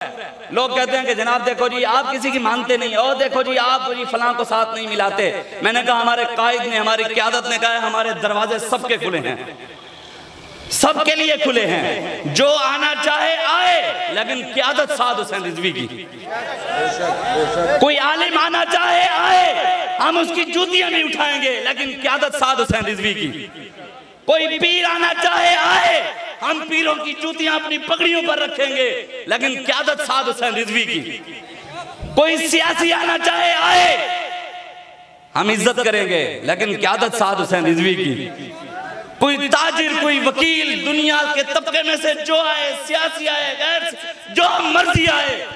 लोग कहते हैं कि जनाब देखो जी आप किसी की मानते नहीं, और देखो जी आप जी फलां को साथ नहीं मिलाते। मैंने कहा हमारे कायद ने, हमारी क़यादत ने कहा है हमारे दरवाजे सबके खुले हैं, सबके लिए खुले हैं, जो आना चाहे आए, लेकिन क़यादत साद हुसैन रिजवी की। कोई आलिम आना चाहे आए, हम उसकी जूतियां भी उठाएंगे, लेकिन क़यादत साद हुसैन रिजवी की। कोई पीर आना चाहे आए, हम पीरों की जूतियां अपनी पगड़ियों पर रखेंगे, लेकिन क़यादत साद हुसैन रिजवी की। कोई सियासी आना चाहे आए, हम इज्जत करेंगे, लेकिन क़यादत साद हुसैन रिजवी की। कोई ताजिर, कोई वकील, दुनिया के तबके में से जो आए, सियासी आए, गैर जो मर्जी आए,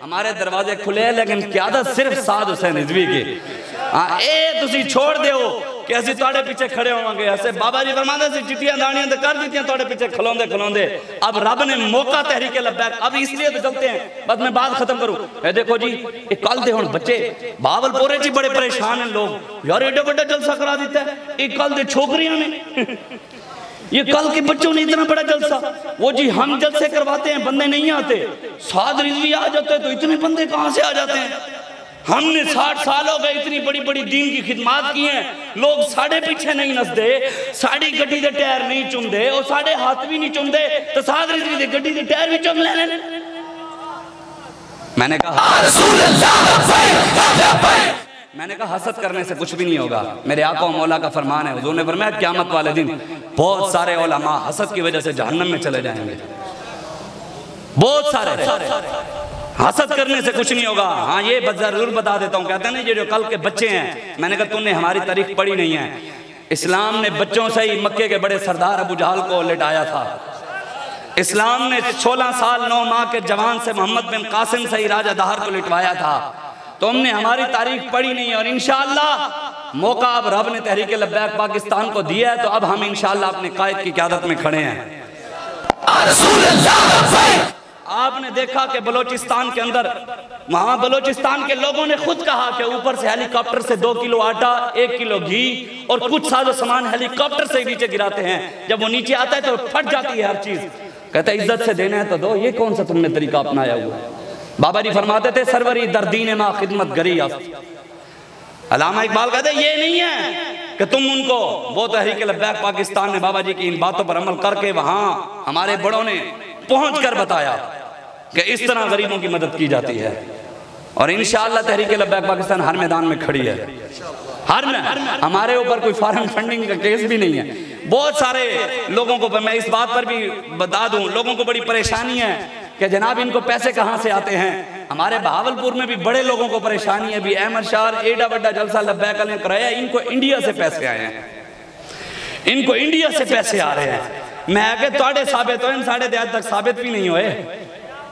हमारे दरवाजे खुले हैं, लेकिन क़यादत सिर्फ साद हुसैन रिजवी की। हाँ ए तुसी छोड़ दो कि असि तुहाडे पीछे खड़े होवांगे। ऐसे बाबा जी फरमांदे सी चिट्टियां दानियां तो कर दीतियां तुहाडे पीछे खलोंदे खलोंदे। अब रब ने मौका तहरीके लब्बैक, अब इसलिए तो चलते हैं। बस मैं बात खत्म करूं। ए देखो जी ये कल दे हुण बच्चे बावलपुरे च बड़े परेशान हैं लोग, यार एडा बड़ा जलसा करा दिता है, ये कल दे छोकरियां ने ये कल के बच्चों ने इतना बड़ा जलसा। वो जी हम जलसे करवाते हैं, बंदे नहीं आते। साद रिजवी आ जाते हैं तो इतने बंदे कहां से आ जाते हैं? हमने 60 साल हो गए इतनी बड़ी बड़ी दीन की खिदमत की है, लोग साढ़े पीछे नहीं नसदे, साड़ी गड्डी दे टायर नहीं चुमदे, और साढ़े हाथ भी नहीं चुमदे, तो साद रिजवी दे गड्डी दे टायर भी चुम लेने। मैंने कहा हसद करने से कुछ भी नहीं होगा। मेरे आका और मौला का फरमान है, हुजूर ने फरमाया क़यामत वाले दिन बहुत सारे उलमा हसद की वजह से जहन्नम में चले जाएंगे। बहुत सारे हसद करने से कुछ नहीं होगा। हाँ ये जरूर बता देता हूँ, कहते हैं ना ये जो कल के बच्चे हैं, मैंने कहा तुमने हमारी तारीख पढ़ी नहीं है। इस्लाम ने बच्चों से ही मक्के के बड़े सरदार अबू जहल को लिटाया था। इस्लाम ने 16 साल 9 माह के जवान से मोहम्मद बिन कासिम से ही राजा दहार को लिटवाया था। तुमने हमारी तारीख पढ़ी नहीं है, और इंशाअल्लाह मौका अब रब ने तहरीक लब्बैक पाकिस्तान को दिया है, तो अब हम इंशाअल्लाह अपने कायद की क़यादत में खड़े हैं। आपने देखा कि बलोचिस्तान के अंदर, वहां बलोचिस्तान के लोगों ने खुद कहा कि ऊपर से हेलीकॉप्टर से 2 किलो आटा, 1 किलो घी और कुछ साजो सामान हेलीकॉप्टर से नीचे गिराते हैं। जब वो नीचे आता है तो फट जाती है हर चीज। कहते इज्जत से देना है तो दो। ये कौन सा तुमने तरीका अपनाया हुआ? बाबा जी फरमाते थे सरवरी दर्दीन माँ खिदमत गरी। अल्लामा इकबाल कहते ये नहीं है कि तुम उनको, वो तहरीक लब्बैक पाकिस्तान ने बाबा जी की इन बातों पर अमल करके वहां हमारे बड़ों ने पहुंच कर बताया कि इस तरह गरीबों की मदद की जाती है। और इंशाअल्लाह तहरीक लब्बैक पाकिस्तान हर मैदान में खड़ी है। हर में हमारे ऊपर कोई फॉरेन फंडिंग का केस भी नहीं है। बहुत सारे लोगों को, मैं इस बात पर भी बता दूं, लोगों को बड़ी परेशानी है कि जनाब इनको पैसे कहां से आते हैं। हमारे बहावलपुर में भी बड़े लोगों को परेशानी है। भी अहमद शाह एडा बड़ा जलसा लब्बैक ने कराया, इनको इंडिया से पैसे आए हैं, इनको इंडिया से पैसे आ रहे हैं। मैं आगे थोड़े साबित हो, साढ़े आज तक साबित भी नहीं हुए।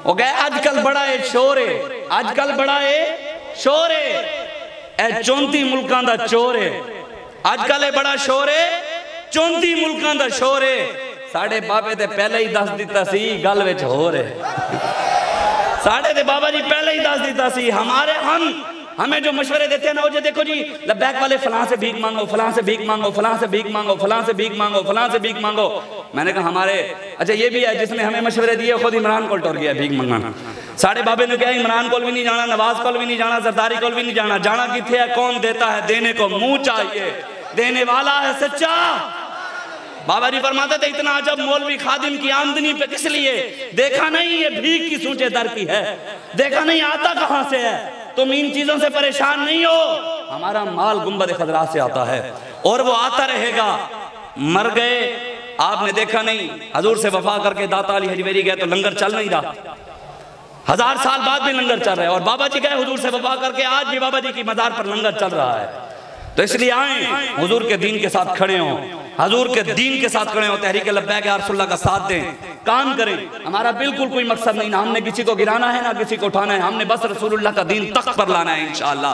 वो गए आजकल बड़ा है शोर है, आजकल बड़ा है शोर है, 34 मुल्कां दा चोर है। आजकल है बड़ा शोर है, 34 मुल्कां दा शोर है। साढ़े बाबे ते पहले ही दस दिता सी गल विच हो रहे। साढ़े ते बाबा जी पहले ही दस दिता सी। हमें जो मशवरे देते हैं ना, वो जो देखो जी लब्बैक वाले फलां से भीख मांगो, फलां से भीख मांगो, फलां से भीख मांगो, फलां से भीख मांगो, फलां से भीख मांगो। मैंने कहा हमारे अच्छा ये भी है जिसने हमें मशवरे दिए खुद इमरान को टोर गया भीख मंगाना। साढ़े बाबे ने क्या इमरान को भी नहीं जाना, नवाज को भी नहीं जाना, सरदारी को भी नहीं जाना। जाना किथे है? कौन देता है? देने को मुंह चाहिए, देने वाला है सच्चा। बाबा जी फरमाते थे इतना अजब मौलवी खादिम की आमदनी पे किस लिए? देखा नहीं ये भीख की सूचे दर की है, देखा नहीं आता कहां से है। तुम इन चीजों से परेशान नहीं हो, हमारा माल गुंबद खजरा से आता है और वो आता रहेगा। मर गए, आपने देखा नहीं हजूर से वफा करके दाता अली हजवेरी गए तो लंगर चल नहीं रहा, 1000 साल बाद भी लंगर चल रहा है। और बाबा जी गए हुजूर से वफा करके, आज भी बाबा जी की मजार पर लंगर चल रहा है। तो इसलिए आए हुजूर के दीन के साथ खड़े हों, हजूर के दीन के साथ खड़े हों, तहरीक लब्बैक या रसूलुल्लाह का साथ दें, काम करें। हमारा बिल्कुल कोई मकसद नहीं, ना हमने किसी को गिराना है ना किसी को उठाना है, हमने बस रसूलुल्लाह का दीन तख्त पर लाना है इंशाअल्लाह।